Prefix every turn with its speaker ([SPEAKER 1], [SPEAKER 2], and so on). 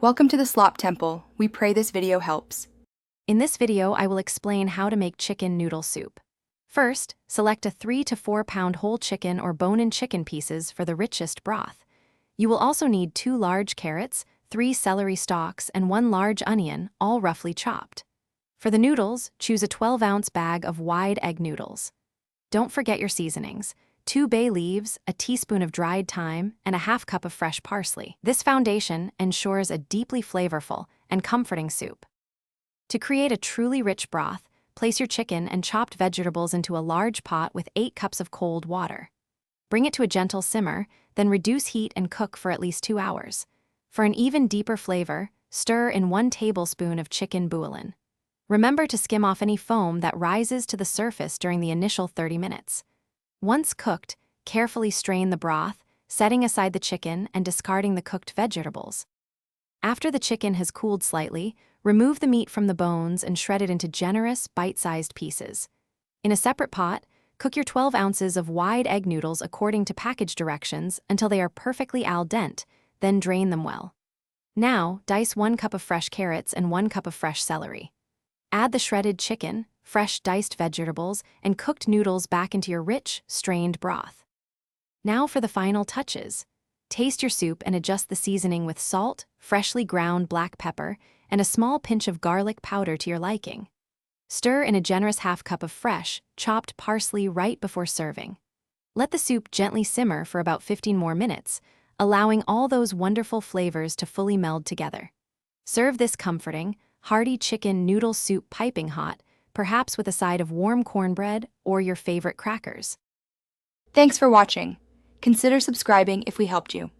[SPEAKER 1] Welcome to the Slop Temple. We pray this video helps.
[SPEAKER 2] In this video, I will explain how to make chicken noodle soup. First, select a 3 to 4 pound whole chicken or bone-in chicken pieces for the richest broth. You will also need 2 large carrots, 3 celery stalks, and 1 large onion, all roughly chopped. For the noodles, choose a 12-ounce bag of wide egg noodles. Don't forget your seasonings: 2 bay leaves, a teaspoon of dried thyme, and a half cup of fresh parsley. This foundation ensures a deeply flavorful and comforting soup. To create a truly rich broth, place your chicken and chopped vegetables into a large pot with 8 cups of cold water. Bring it to a gentle simmer, then reduce heat and cook for at least 2 hours. For an even deeper flavor, stir in 1 tablespoon of chicken bouillon. Remember to skim off any foam that rises to the surface during the initial 30 minutes. Once cooked, carefully strain the broth, setting aside the chicken and discarding the cooked vegetables. After the chicken has cooled slightly, remove the meat from the bones and shred it into generous, bite-sized pieces. In a separate pot, cook your 12 ounces of wide egg noodles according to package directions until they are perfectly al dente, then drain them well. Now, dice 1 cup of fresh carrots and 1 cup of fresh celery. Add the shredded chicken, fresh diced vegetables, and cooked noodles back into your rich, strained broth. Now for the final touches. Taste your soup and adjust the seasoning with salt, freshly ground black pepper, and a small pinch of garlic powder to your liking. Stir in a generous half cup of fresh, chopped parsley right before serving. Let the soup gently simmer for about 15 more minutes, allowing all those wonderful flavors to fully meld together. Serve this comforting, hearty chicken noodle soup piping hot, perhaps with a side of warm cornbread or your favorite crackers.
[SPEAKER 1] Thanks for watching. Consider subscribing if we helped you.